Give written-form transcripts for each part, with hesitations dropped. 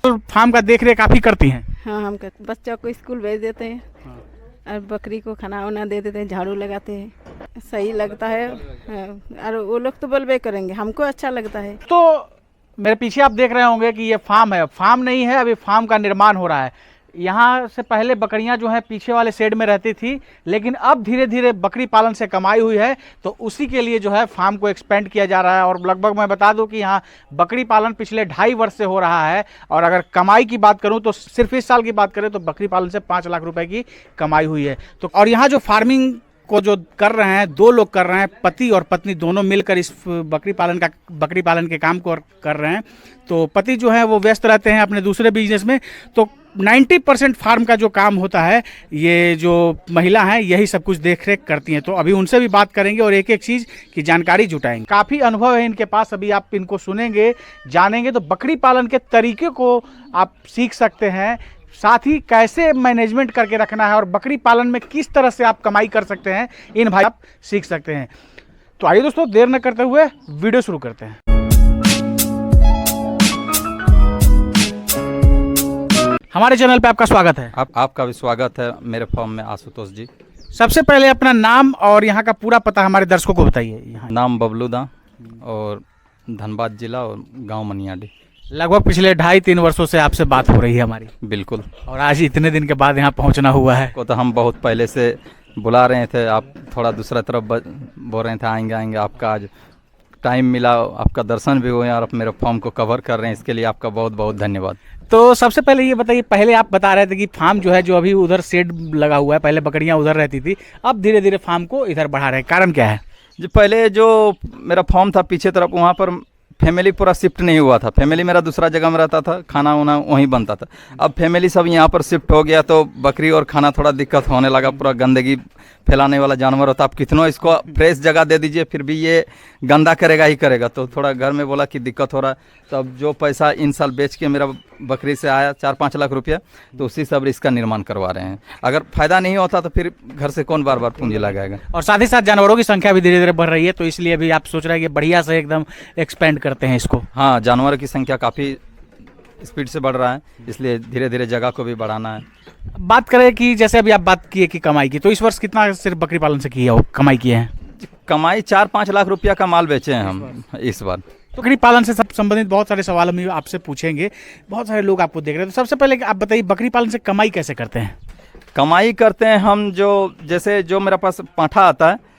तो फार्म का देख रेख आप ही करती हैं? हाँ, हम बच्चों को स्कूल भेज देते हैं। हाँ। और बकरी को खाना वाना दे देते हैं, झाड़ू लगाते हैं, सही लगता है। हाँ, और वो लोग तो बोलबे करेंगे, हमको अच्छा लगता है। तो मेरे पीछे आप देख रहे होंगे कि ये फार्म है, फार्म नहीं है, अभी फार्म का निर्माण हो रहा है। यहाँ से पहले बकरियां जो हैं पीछे वाले शेड में रहती थी, लेकिन अब धीरे धीरे बकरी पालन से कमाई हुई है, तो उसी के लिए जो है फार्म को एक्सपेंड किया जा रहा है। और लगभग मैं बता दूं कि यहाँ बकरी पालन पिछले 2.5 वर्ष से हो रहा है। और अगर कमाई की बात करूं तो सिर्फ इस साल की बात करें तो बकरी पालन से 5 लाख रुपए की कमाई हुई है। तो और यहाँ जो फार्मिंग को जो कर रहे हैं, 2 लोग कर रहे हैं, पति और पत्नी दोनों मिलकर इस बकरी पालन के काम को कर रहे हैं। तो पति जो है वो व्यस्त रहते हैं अपने दूसरे बिजनेस में, तो 90% फार्म का जो काम होता है ये जो महिला हैं यही सब कुछ देख रेख करती हैं। तो अभी उनसे भी बात करेंगे और एक एक चीज़ की जानकारी जुटाएंगे। काफ़ी अनुभव है इनके पास, अभी आप इनको सुनेंगे, जानेंगे तो बकरी पालन के तरीके को आप सीख सकते हैं, साथ ही कैसे मैनेजमेंट करके रखना है और बकरी पालन में किस तरह से आप कमाई कर सकते हैं, इन भाई आप सीख सकते हैं। तो आइए दोस्तों, देर न करते हुए वीडियो शुरू करते हैं। हमारे चैनल पे आपका स्वागत है। आपका भी स्वागत है मेरे फार्म में, आशुतोष जी। सबसे पहले अपना नाम और यहाँ का पूरा पता हमारे दर्शकों को बताइए। नाम बबलू दा और धनबाद जिला और गांव मनियाडी। लगभग पिछले 2.5-3 वर्षों से आपसे बात हो रही है हमारी। बिल्कुल। और आज इतने दिन के बाद यहाँ पहुँचना हुआ है। को तो हम बहुत पहले से बुला रहे थे, आप थोड़ा दूसरा तरफ बोल रहे थे आएंगे। आपका आज टाइम मिला, आपका दर्शन भी हुए और आप मेरे फार्म को कवर कर रहे हैं, इसके लिए आपका बहुत बहुत धन्यवाद। तो सबसे पहले ये बताइए, पहले आप बता रहे थे कि फार्म जो है, जो अभी उधर शेड लगा हुआ है, पहले बकरियां उधर रहती थी, अब धीरे धीरे फार्म को इधर बढ़ा रहे हैं, कारण क्या है? जो पहले जो मेरा फार्म था पीछे तरफ, वहाँ पर फैमिली पूरा शिफ्ट नहीं हुआ था। फैमिली मेरा दूसरा जगह में रहता था, खाना वाना वहीं बनता था। अब फैमिली सब यहाँ पर शिफ्ट हो गया तो बकरी और खाना थोड़ा दिक्कत होने लगा। पूरा गंदगी फैलाने वाला जानवर होता, आप कितनों इसको फ्रेश जगह दे दीजिए फिर भी ये गंदा करेगा ही करेगा। तो थोड़ा घर में बोला कि दिक्कत हो रहा है, तो अब जो पैसा इन साल बेच के मेरा बकरी से आया 4-5 लाख रुपया, तो उसी सब इसका निर्माण करवा रहे हैं। अगर फायदा नहीं होता तो फिर घर से कौन बार बार पूंजी लगाएगा। और साथ ही साथ जानवरों की संख्या भी धीरे धीरे बढ़ रही है, तो इसलिए भी आप सोच रहे हैं कि बढ़िया से एकदम एक्सपेंड करते हैं इसको। हाँ, जानवरों की संख्या काफ़ी स्पीड से बढ़ रहा है, इसलिए धीरे धीरे जगह को भी बढ़ाना है। बात करें कि जैसे अभी आप बात किए कि कमाई की, तो इस वर्ष कितना सिर्फ बकरी पालन से किया हो, कमाई किए हैं? कमाई 4-5 लाख रुपया का माल बेचे हैं हम इस बार। बकरी पालन से संबंधित बहुत सारे सवाल हम आपसे पूछेंगे, बहुत सारे लोग आपको देख रहे हैं। तो सबसे पहले आप बताइए, बकरी पालन से कमाई कैसे करते हैं? कमाई करते हैं हम, जो मेरे पास पाठा आता है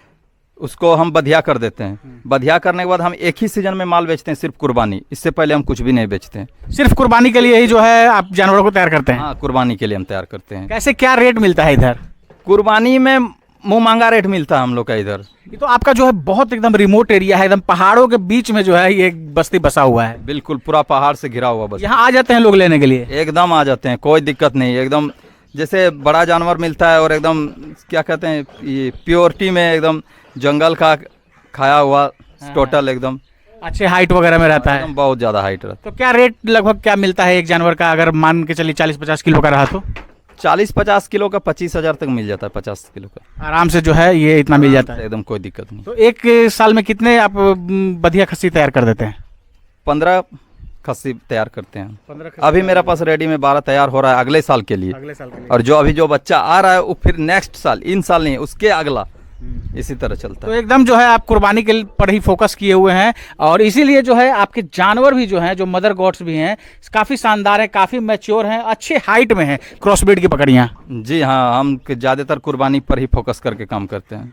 उसको हम बधिया कर देते हैं। बधिया करने के बाद हम एक ही सीजन में माल बेचते हैं, सिर्फ कुर्बानी। इससे पहले हम कुछ भी नहीं बेचते हैं। सिर्फ कुर्बानी के लिए ही जो है आप जानवरों को तैयार करते हैं? हाँ, कुर्बानी के लिए हम तैयार करते हैं। कैसे क्या रेट मिलता है इधर? कुर्बानी में मुँह मांगा रेट मिलता है हम लोग का इधर। ये तो आपका जो है बहुत एकदम रिमोट एरिया है, एकदम पहाड़ों के बीच में जो है ये बस्ती बसा हुआ है। बिल्कुल, पूरा पहाड़ से घिरा हुआ बस्ती। यहाँ आ जाते हैं लोग लेने के लिए? एकदम आ जाते हैं, कोई दिक्कत नहीं। एकदम जैसे बड़ा जानवर मिलता है और एकदम क्या कहते हैं, ये प्योरिटी में एकदम जंगल का खाया हुआ टोटल एकदम अच्छे हाइट वगैरह में रहता है, बहुत ज़्यादा हाइट रहता है। तो क्या रेट लगभग क्या मिलता है एक जानवर का, अगर मान के चलिए 40-50 किलो का रहा तो? 40-50 किलो का 25,000 तक मिल जाता है। 50 किलो का आराम से जो है ये इतना मिल जाता है, एकदम कोई दिक्कत नहीं। तो एक साल में कितने आप बधिया खस्सी तैयार कर देते हैं? 15 खस्सी तैयार करते हैं। अभी मेरे पास रेडी में 12 तैयार हो रहा है अगले साल के लिए। और जो अभी जो बच्चा आ रहा है वो फिर नेक्स्ट साल, इन साल नहीं उसके अगला, इसी तरह चलता है। तो एकदम जो है आप कुर्बानी के पर ही फोकस किए हुए हैं, और इसीलिए जो है आपके जानवर भी जो हैं, जो मदर गॉड्स भी हैं, काफ़ी शानदार हैं, काफ़ी मैच्योर हैं, अच्छे हाइट में हैं, क्रॉसब्रीड की बकरियां। जी हाँ, हम ज़्यादातर कुर्बानी पर ही फोकस करके काम करते हैं।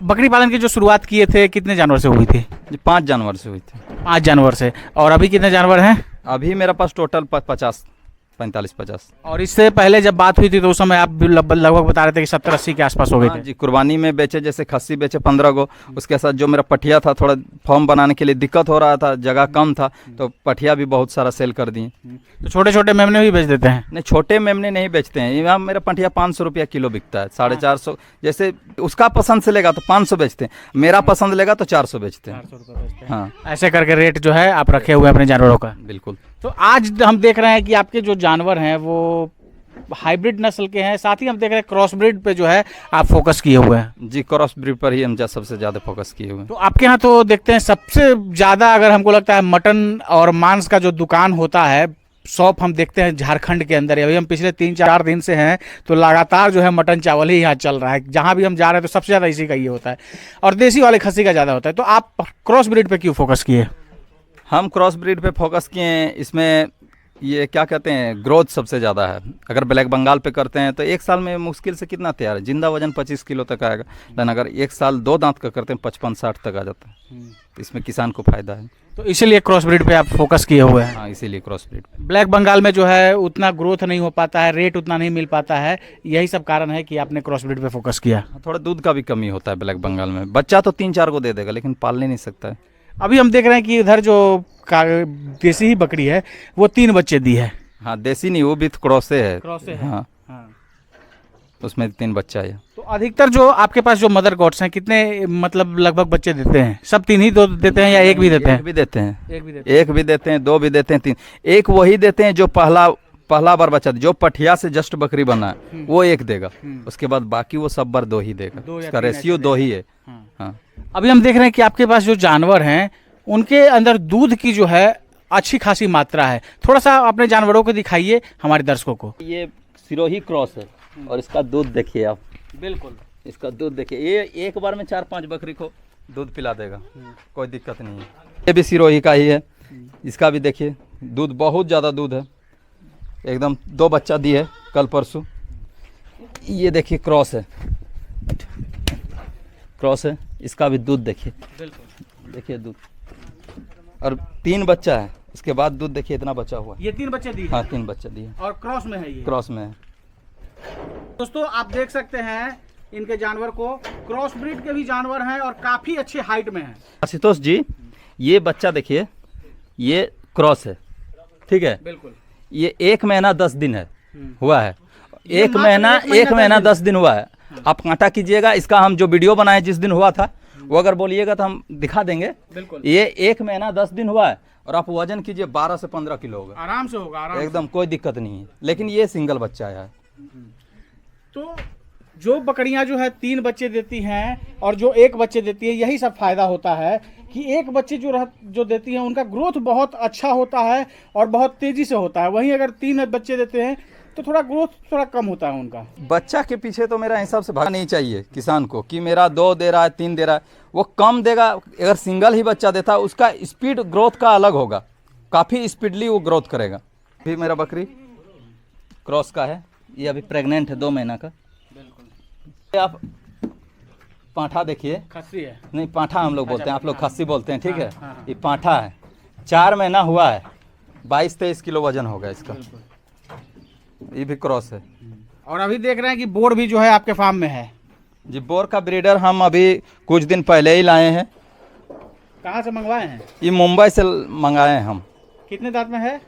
बकरी पालन की जो शुरुआत किए थे कितने जानवर से हुई थी? 5 जानवर से हुई थी। 5 जानवर से। और अभी कितने जानवर हैं? अभी मेरे पास टोटल 45-50। और इससे पहले जब बात हुई थी तो उस समय आप लगभग बता रहे थे कि 70-80 के आसपास हो गए थे। जी, कुर्बानी में बेचे, जैसे खस्सी बेचे 15 गो। उसके साथ जो मेरा पठिया था, थोड़ा फॉर्म बनाने के लिए दिक्कत हो रहा था, जगह कम था, तो पठिया भी बहुत सारा सेल कर दिए। तो छोटे छोटे मेमने भी बेच देते हैं? नहीं, छोटे मेमने नहीं बेचते हैं। यहाँ मेरा पठिया 500 रुपया किलो बिकता है, 450। जैसे उसका पसंद से लेगा तो 500 बेचते हैं, मेरा पसंद लेगा तो 400 बेचते हैं। हाँ, ऐसे करके रेट जो है आप रखे हुए हैं अपने जानवरों का? बिल्कुल। तो आज हम देख रहे हैं कि आपके जो जानवर हैं वो हाइब्रिड नस्ल के हैं, साथ ही हम देख रहे हैं क्रॉस ब्रीड पे जो है आप फोकस किए हुए हैं। जी, क्रॉस ब्रीड पर ही हम सबसे ज़्यादा फोकस किए हुए हैं। तो आपके यहाँ तो देखते हैं सबसे ज़्यादा, अगर हमको लगता है मटन और मांस का जो दुकान होता है, शॉप हम देखते हैं झारखंड के अंदर। अभी हम पिछले 3-4 दिन से हैं तो लगातार जो है मटन चावल ही यहाँ चल रहा है। जहाँ भी हम जा रहे हैं तो सबसे ज़्यादा इसी का ये होता है और देसी वाले खस्सी का ज़्यादा होता है। तो आप क्रॉस ब्रीड पे क्यों फोकस किए? हम क्रॉस ब्रीड पे फोकस किए हैं। इसमें ये क्या कहते हैं, ग्रोथ सबसे ज़्यादा है। अगर ब्लैक बंगाल पे करते हैं तो एक साल में मुश्किल से कितना तैयार है, जिंदा वजन 25 किलो तक आएगा। लेकिन अगर एक साल 2 दांत का करते हैं 55-60 तक आ जाता है। तो इसमें किसान को फायदा है। तो इसीलिए क्रॉस ब्रीड पे आप फोकस किए हुए हैं। हाँ, इसीलिए क्रॉस ब्रीड। ब्लैक बंगाल में जो है उतना ग्रोथ नहीं हो पाता है, रेट उतना नहीं मिल पाता है, यही सब कारण है कि आपने क्रॉस ब्रीड पे फोकस किया। थोड़ा दूध का भी कमी होता है ब्लैक बंगाल में। बच्चा तो 3-4 को दे देगा लेकिन पालने नहीं सकता है। अभी हम देख रहे हैं कि इधर जो देसी ही बकरी है वो 3 बच्चे दी है। हाँ, देसी नहीं, वो भी क्रॉसे है। क्रॉसे है। हाँ, हाँ। उसमें 3 बच्चा है। तो अधिकतर जो आपके पास जो मदर गॉड्स हैं कितने मतलब लगभग बच्चे देते हैं? सब 3 ही 2 देते हैं या एक भी देते हैं? एक भी देते हैं, एक भी देते हैं। 1 भी देते हैं, 2 भी देते हैं, 3। एक वही देते हैं जो पहला बार बच्चा जो पठिया से जस्ट बकरी बना है वो 1 देगा। उसके बाद बाकी वो सब बार 2 ही देगा। 2 या उसका 3 रेशियो ऐसे 2 ही है। हाँ। हाँ, अभी हम देख रहे हैं कि आपके पास जो जानवर हैं उनके अंदर दूध की जो है अच्छी खासी मात्रा है। थोड़ा सा अपने जानवरों को दिखाइए हमारे दर्शकों को। ये सिरोही क्रॉस है और इसका दूध देखिए आप। बिल्कुल, इसका दूध देखिए, ये एक बार में 4-5 बकरी को दूध पिला देगा, कोई दिक्कत नहीं है। ये भी सिरोही का ही है। इसका भी देखिए दूध बहुत ज़्यादा दूध है, एकदम 2 बच्चा दी है कल परसों। ये देखिए क्रॉस है, क्रॉस है। इसका भी दूध देखिए, देखिए दूध, और 3 बच्चा है। उसके बाद दूध देखिए इतना बचा हुआ है। ये 3 बच्चे दिए हाँ, 3 बच्चा दिए और क्रॉस में है ये। क्रॉस में है। दोस्तों आप देख सकते हैं इनके जानवर को, क्रॉस ब्रीड के भी जानवर हैं और काफी अच्छे हाइट में हैं। आशुतोष जी, ये बच्चा देखिए, ये क्रॉस है, ठीक है। बिल्कुल, ये 1 महीना 10 दिन है हुआ है। ये एक मात्र एक महीना 10 दिन हुआ है। आप कांटा कीजिएगा, इसका हम जो वीडियो बनाए जिस दिन हुआ था वो अगर बोलिएगा तो हम दिखा देंगे। बिल्कुल। ये 1 महीना 10 दिन हुआ है और आप वजन कीजिए 12 से 15 किलो होगा, आराम से होगा, आराम एकदम कोई दिक्कत नहीं है। लेकिन ये सिंगल बच्चा आया है। तो जो बकरियां जो है 3 बच्चे देती हैं और जो 1 बच्चे देती है, यही सब फायदा होता है कि 1 बच्चे जो देती हैं उनका ग्रोथ बहुत अच्छा होता है और बहुत तेजी से होता है। वहीं अगर 3 बच्चे देते हैं तो थोड़ा ग्रोथ थोड़ा कम होता है उनका। बच्चा के पीछे तो मेरा हिसाब से भागना नहीं चाहिए किसान को कि मेरा 2 दे रहा है, 3 दे रहा है, वो कम देगा। अगर सिंगल ही बच्चा देता है उसका स्पीड ग्रोथ का अलग होगा, काफ़ी स्पीडली वो ग्रोथ करेगा। अभी मेरा बकरी क्रॉस का है, ये अभी प्रेग्नेंट है 2 महीना का। बिल्कुल। आप पांठा देखिए, खस्सी है, नहीं पांठा हम लोग बोलते हैं, आप लोग खस्सी बोलते हैं, ठीक है। हाँ। ये पांठा है, 4 महीना हुआ है, 22-23 किलो वजन होगा इसका। ये भी क्रॉस है। और अभी देख रहे हैं कि बोर भी जो है आपके फार्म में है। जी, बोर का ब्रीडर हम अभी कुछ दिन पहले ही लाए हैं। कहाँ से मंगवाए हैं? ये मुंबई से मंगाए हैं हम। कितने दांत में है?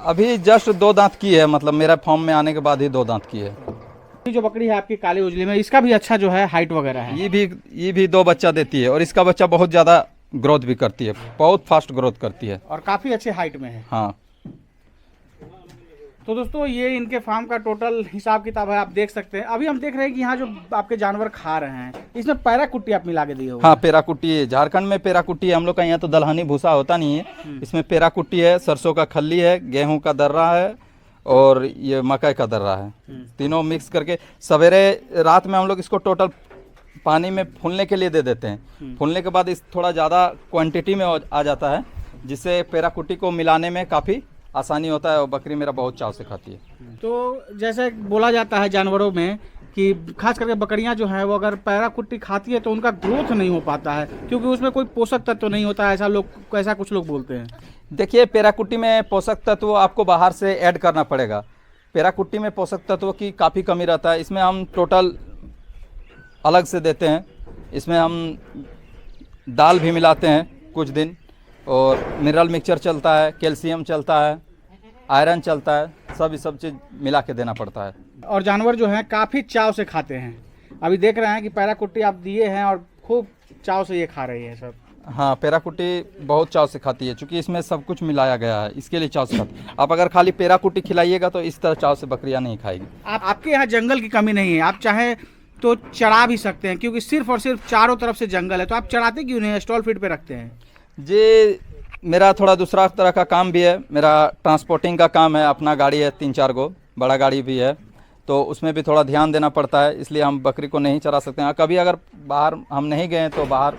अभी जस्ट 2 दांत की है, मतलब मेरा फॉर्म में आने के बाद ही 2 दांत की है। ये जो बकरी है आपकी काली उजली में, इसका भी अच्छा जो है हाइट वगैरह है। ये भी 2 बच्चा देती है और इसका बच्चा बहुत ज़्यादा ग्रोथ भी करती है, बहुत फास्ट ग्रोथ करती है और काफ़ी अच्छे हाइट में है। हाँ। तो दोस्तों ये इनके फार्म का टोटल हिसाब किताब है, आप देख सकते हैं। अभी हम देख रहे हैं कि यहाँ जो आपके जानवर खा रहे हैं इसमें पैरा कुट्टी आप मिला के दिए हो। हाँ, पेरा कुट्टी है, झारखंड में पेरा कुट्टी है। हम लोग का यहाँ तो दलहनी भूसा होता नहीं है, इसमें पेरा कुट्टी है, सरसों का खल्ली है, गेहूं का दर्रा है और ये मकई का दर्रा है। तीनों मिक्स करके सवेरे रात में हम लोग इसको टोटल पानी में फूलने के लिए दे देते हैं। फूलने के बाद इस थोड़ा ज़्यादा क्वांटिटी में आ जाता है, जिससे पेरा कुट्टी को मिलाने में काफ़ी आसानी होता है और बकरी मेरा बहुत चाव से खाती है। तो जैसे बोला जाता है जानवरों में कि खास करके बकरियां जो हैं वो अगर पैरा कुट्टी खाती है तो उनका ग्रोथ नहीं हो पाता है, क्योंकि उसमें कोई पोषक तत्व नहीं होता है, ऐसा कुछ लोग बोलते हैं। देखिए, पेरा कुट्टी में पोषक तत्व आपको बाहर से ऐड करना पड़ेगा। पेरा कुट्टी में पोषक तत्व की काफ़ी कमी रहता है। इसमें हम टोटल अलग से देते हैं। इसमें हम दाल भी मिलाते हैं कुछ दिन, और मिनरल मिक्सचर चलता है, कैल्शियम चलता है, आयरन चलता है, सब चीज़ मिला के देना पड़ता है। और जानवर जो हैं काफ़ी चाव से खाते हैं। अभी देख रहे हैं कि पैरा कुट्टी आप दिए हैं और खूब चाव से ये खा रही है सब। हाँ, पेराकुटी बहुत चाव से खाती है, क्योंकि इसमें सब कुछ मिलाया गया है, इसके लिए चाव से खाती है। आप अगर खाली पेराकुटी खिलाइएगा तो इस तरह चाव से बकरियां नहीं खाएगी। आपके यहाँ जंगल की कमी नहीं है, आप चाहे तो चरा भी सकते हैं, क्योंकि सिर्फ और सिर्फ चारों तरफ से जंगल है, तो आप चराते क्यों नहीं, स्टॉल फीड पे रखते हैं? जी, मेरा थोड़ा दूसरा तरह का काम भी है, मेरा ट्रांसपोर्टिंग का काम है, अपना गाड़ी है 3-4 गो, बड़ा गाड़ी भी है, तो उसमें भी थोड़ा ध्यान देना पड़ता है, इसलिए हम बकरी को नहीं चरा सकते हैं। कभी अगर बाहर हम नहीं गए तो बाहर,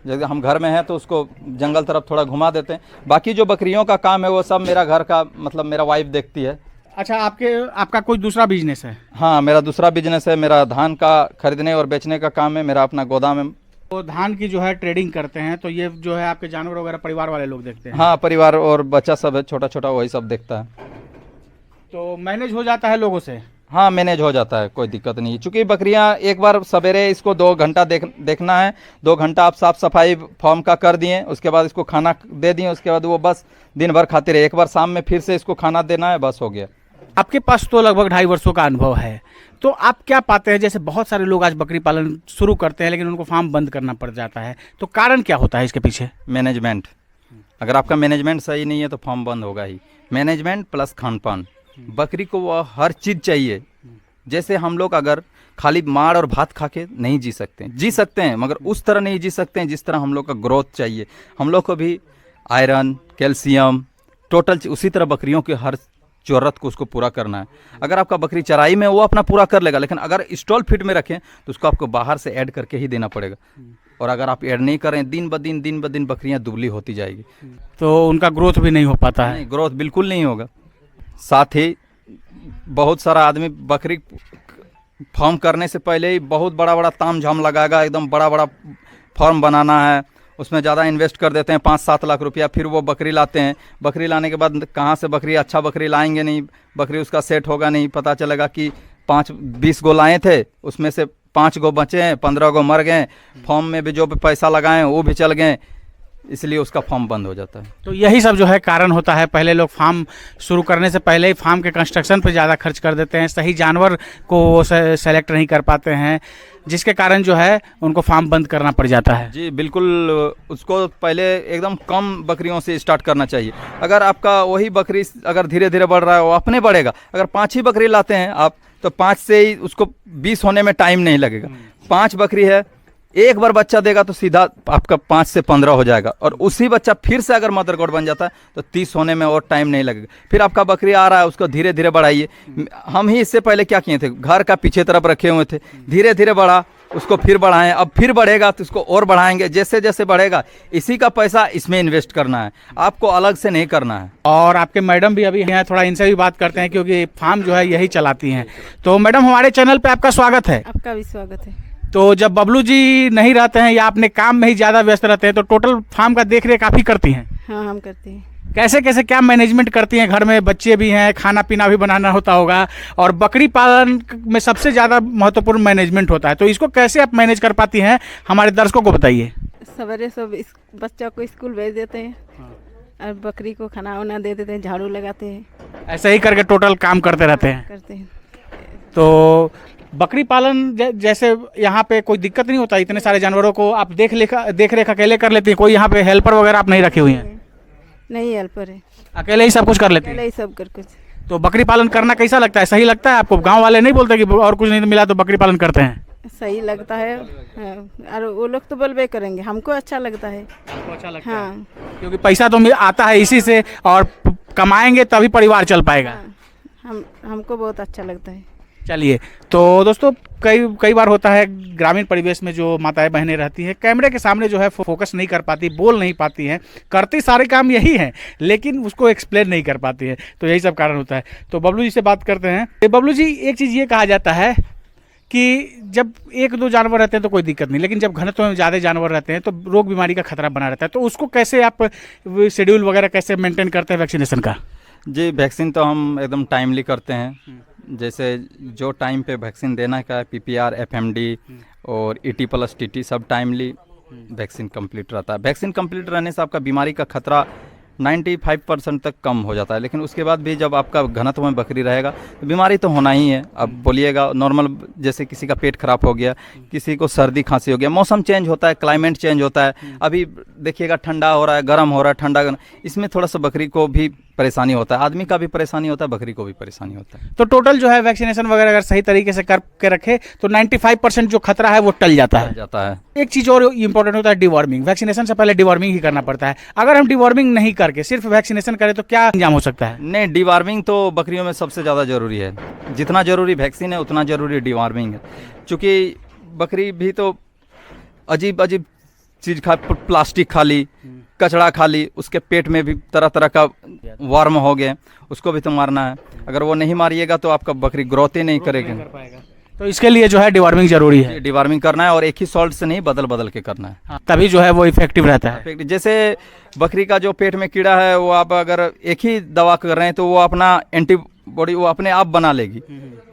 जैसे हम घर में हैं तो उसको जंगल तरफ थोड़ा घुमा देते हैं। बाकी जो बकरियों का काम है वो सब मेरा घर का, मतलब मेरा वाइफ देखती है। अच्छा, आपका कोई दूसरा बिजनेस है? हाँ, मेरा दूसरा बिजनेस है, मेरा धान का खरीदने और बेचने का काम है, मेरा अपना गोदाम है। तो धान की जो है ट्रेडिंग करते हैं, तो ये जो है आपके जानवर वगैरह परिवार वाले लोग देखते हैं? हाँ, परिवार और बच्चा सब है, छोटा छोटा, वही सब देखता है। तो मैनेज हो जाता है लोगों से? हाँ, मैनेज हो जाता है, कोई दिक्कत नहीं। चूँकि बकरियाँ एक बार सवेरे इसको 2 घंटा देखना है, 2 घंटा आप साफ़ सफाई फार्म का कर दिए, उसके बाद इसको खाना दे दिए, उसके बाद वो बस दिन भर खाती रहे। एक बार शाम में फिर से इसको खाना देना है, बस हो गया। आपके पास तो लगभग 2.5 वर्षों का अनुभव है, तो आप क्या पाते हैं, जैसे बहुत सारे लोग आज बकरी पालन शुरू करते हैं लेकिन उनको फार्म बंद करना पड़ जाता है, तो कारण क्या होता है इसके पीछे? मैनेजमेंट। अगर आपका मैनेजमेंट सही नहीं है तो फार्म बंद होगा ही। मैनेजमेंट प्लस खान पान। बकरी को वो हर चीज़ चाहिए। जैसे हम लोग अगर खाली माड़ और भात खा के नहीं जी सकते हैं, मगर उस तरह नहीं जी सकते हैं जिस तरह हम लोग का ग्रोथ चाहिए। हम लोग को भी आयरन, कैल्शियम, टोटल उसी तरह बकरियों के हर ज़रूरत को उसको पूरा करना है। अगर आपका बकरी चराई में वो अपना पूरा कर लेगा, लेकिन अगर स्टॉल फीड में रखें तो उसको आपको बाहर से ऐड करके ही देना पड़ेगा। और अगर आप ऐड नहीं करें, दिन ब दिन बकरियां दुबली होती जाएगी, तो उनका ग्रोथ भी नहीं हो पाता है। नहीं, ग्रोथ बिल्कुल नहीं होगा। साथ ही बहुत सारा आदमी बकरी फार्म करने से पहले ही बहुत बड़ा बड़ा ताम झाम लगाएगा, एकदम बड़ा बड़ा फार्म बनाना है, उसमें ज़्यादा इन्वेस्ट कर देते हैं 5-7 लाख रुपया। फिर वो बकरी लाते हैं, बकरी लाने के बाद कहाँ से बकरी, अच्छा बकरी लाएंगे नहीं, बकरी उसका सेट होगा नहीं। पता चलेगा कि 20 गो लाए थे, उसमें से 5 गो बचे हैं, 15 गो मर गए, फार्म में भी जो भी पैसा लगाए वो भी चल गए, इसलिए उसका फार्म बंद हो जाता है। तो यही सब जो है कारण होता है, पहले लोग फार्म शुरू करने से पहले ही फार्म के कंस्ट्रक्शन पर ज़्यादा खर्च कर देते हैं, सही जानवर को वो सेलेक्ट नहीं कर पाते हैं, जिसके कारण जो है उनको फार्म बंद करना पड़ जाता है। जी बिल्कुल, उसको पहले एकदम कम बकरियों से स्टार्ट करना चाहिए। अगर आपका वही बकरी अगर धीरे धीरे बढ़ रहा है, वो अपने बढ़ेगा। अगर 5 ही बकरी लाते हैं आप, तो 5 से ही उसको 20 होने में टाइम नहीं लगेगा। 5 बकरी है, एक बार बच्चा देगा तो सीधा आपका 5 से 15 हो जाएगा, और उसी बच्चा फिर से अगर मदर गोड बन जाता है तो 30 होने में और टाइम नहीं लगेगा। फिर आपका बकरी आ रहा है, उसको धीरे धीरे बढ़ाइए। हम ही इससे पहले क्या किए थे, घर का पीछे तरफ रखे हुए थे, धीरे धीरे बढ़ा, उसको फिर बढ़ाएं, अब फिर बढ़ेगा तो उसको और बढ़ाएंगे। जैसे जैसे बढ़ेगा, इसी का पैसा इसमें इन्वेस्ट करना है, आपको अलग से नहीं करना है। और आपके मैडम भी अभी हैं, थोड़ा इनसे भी बात करते हैं, क्योंकि फार्म जो है यही चलाती हैं। तो मैडम, हमारे चैनल पे आपका स्वागत है। आपका भी स्वागत है। तो जब बबलू जी नहीं रहते हैं या अपने काम में ही ज़्यादा व्यस्त रहते हैं, तो टोटल फार्म का देख रेख आप ही करती हैं? हाँ, हम करते हैं। कैसे कैसे क्या मैनेजमेंट करती हैं? घर में बच्चे भी हैं, खाना पीना भी बनाना होता होगा, और बकरी पालन में सबसे ज़्यादा महत्वपूर्ण मैनेजमेंट होता है, तो इसको कैसे आप मैनेज कर पाती हैं, हमारे दर्शकों को बताइए। सवेरे सब बच्चा को स्कूल भेज देते हैं, और बकरी को खाना वाना दे देते हैं, झाड़ू लगाते हैं, ऐसे ही करके टोटल काम करते रहते हैं। करते हैं। तो बकरी पालन जैसे यहाँ पे कोई दिक्कत नहीं होता? इतने सारे जानवरों को आप देख रेख अकेले कर लेती हैं? कोई यहाँ पे हेल्पर वगैरह आप नहीं रखी हुई हैं? नहीं, हेल्पर है, अकेले ही सब कुछ कर लेती हैं? अकेले ही सब कर कुछ। तो बकरी पालन करना कैसा लगता है, सही लगता है आपको? गांव वाले नहीं बोलते कि और कुछ नहीं मिला तो बकरी पालन करते हैं? सही लगता है, हाँ, और वो लोग तो बोलबे करेंगे, हमको अच्छा लगता है। आपको अच्छा लगता हाँ, है, क्योंकि पैसा तो आता है इसी से, और कमाएंगे तभी परिवार चल पाएगा। हाँ, हमको बहुत अच्छा लगता है। चलिए, तो दोस्तों कई बार होता है ग्रामीण परिवेश में जो माताएं बहनें रहती हैं, कैमरे के सामने जो है फोकस नहीं कर पाती, बोल नहीं पाती हैं, करती सारे काम यही हैं, लेकिन उसको एक्सप्लेन नहीं कर पाती है, तो यही सब कारण होता है। तो बबलू जी से बात करते हैं। बबलू जी, एक चीज़ ये कहा जाता है कि जब 1-2 जानवर रहते हैं तो कोई दिक्कत नहीं, लेकिन जब घनत्व में ज़्यादा जानवर रहते हैं तो रोग बीमारी का खतरा बना रहता है, तो उसको कैसे आप शेड्यूल वगैरह कैसे मेंटेन करते हैं वैक्सीनेशन का? जी, वैक्सीन तो हम एकदम टाइमली करते हैं। जैसे जो टाइम पे वैक्सीन देना का है, PPR, FMD और ET+TT सब टाइमली वैक्सीन कंप्लीट रहता है। वैक्सीन कंप्लीट रहने से आपका बीमारी का खतरा 95% तक कम हो जाता है। लेकिन उसके बाद भी जब आपका घनत्व में बकरी रहेगा तो बीमारी तो होना ही है। अब बोलिएगा नॉर्मल, जैसे किसी का पेट खराब हो गया, किसी को सर्दी खांसी हो गया, मौसम चेंज होता है, क्लाइमेट चेंज होता है। अभी देखिएगा ठंडा हो रहा है, गर्म हो रहा है, ठंडा गर्म, इसमें थोड़ा सा बकरी को भी परेशानी होता है। आदमी का भी परेशानी होता है, बकरी को भी परेशानी होता है। तो टोटल जो है वैक्सीनेशन वगैरह अगर सही तरीके से करके रखे तो 95% जो खतरा है वो टल जाता है। एक चीज़ और इम्पोर्टेंट होता है डिवॉर्मिंग। वैक्सीनेशन से पहले डिवॉर्मिंग ही करना पड़ता है। अगर हम डिवॉर्मिंग नहीं करके सिर्फ वैक्सीनेशन करें तो क्या अंजाम हो सकता है? नहीं, डिवॉर्मिंग तो बकरियों में सबसे ज़्यादा ज़रूरी है। जितना ज़रूरी वैक्सीन है उतना ज़रूरी डिवॉर्मिंग है। चूँकि बकरी भी तो अजीब अजीब चीज़ प्लास्टिक खा ली, कचड़ा खा ली, उसके पेट में भी तरह तरह का वर्म हो गए, उसको भी तो मारना है। अगर वो नहीं मारिएगा तो आपका बकरी ग्रोथ ही नहीं करेगी। तो इसके लिए जो है डिवॉर्मिंग जरूरी है। डिवॉर्मिंग करना है और एक ही सॉल्ट से नहीं, बदल बदल के करना है। तभी जो है वो इफेक्टिव रहता है। जैसे बकरी का जो पेट में कीड़ा है वो आप अगर एक ही दवा कर रहे हैं तो वो अपना एंटीबॉडी वो अपने आप बना लेगी।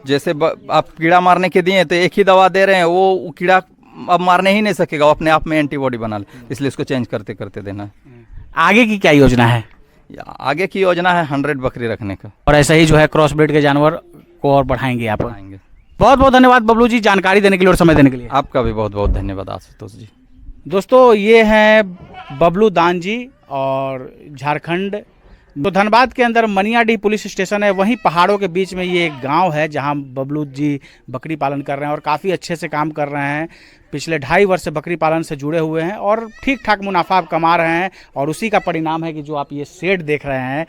जैसे आप कीड़ा मारने के दिए तो एक ही दवा दे रहे हैं, वो कीड़ा अब मारने ही नहीं सकेगा, वो अपने आप में एंटीबॉडी बना ले। इसलिए इसको चेंज करते करते देना है। आगे की क्या योजना है? आगे की योजना है 100 बकरी रखने का, और ऐसा ही जो है क्रॉस ब्रीड के जानवर को और बढ़ाएंगे आप। बढ़ाएंगे। बहुत बहुत धन्यवाद बबलू जी, जानकारी देने के लिए और समय देने के लिए। आपका भी बहुत बहुत धन्यवाद आशुतोष जी। दोस्तों ये हैं बबलू दान जी और झारखंड तो धनबाद के अंदर मनियाडीह पुलिस स्टेशन है, वहीं पहाड़ों के बीच में ये एक गांव है जहां बबलू जी बकरी पालन कर रहे हैं और काफ़ी अच्छे से काम कर रहे हैं। पिछले 2.5 वर्ष से बकरी पालन से जुड़े हुए हैं और ठीक ठाक मुनाफा आप कमा रहे हैं। और उसी का परिणाम है कि जो आप ये शेड देख रहे हैं,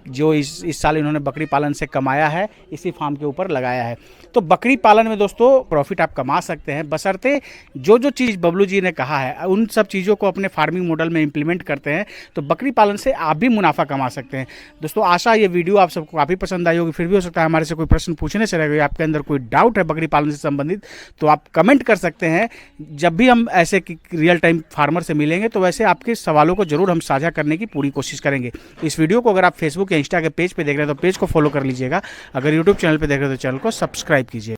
जो इस साल इन्होंने बकरी पालन से कमाया है, इसी फार्म के ऊपर लगाया है। तो बकरी पालन में दोस्तों प्रॉफिट आप कमा सकते हैं, बशर्ते जो जो चीज़ बबलू जी ने कहा है उन सब चीज़ों को अपने फार्मिंग मॉडल में इंप्लीमेंट करते हैं तो बकरी पालन से आप भी मुनाफा कमा सकते हैं। दोस्तों आशा ये वीडियो आप सबको काफ़ी पसंद आई होगी। फिर भी हो सकता है हमारे से कोई प्रश्न पूछने से रह गए, आपके अंदर कोई डाउट है बकरी पालन से संबंधित तो आप कमेंट कर सकते हैं। जब भी हम ऐसे रियल टाइम फार्मर से मिलेंगे तो वैसे आपके सवालों को जरूर हम साझा करने की पूरी कोशिश करेंगे। इस वीडियो को अगर आप फेसबुक या इंस्टा के पेज पे देख रहे हैं तो पेज को फॉलो कर लीजिएगा। अगर यूट्यूब चैनल पे देख रहे हैं तो चैनल को सब्सक्राइब कीजिए।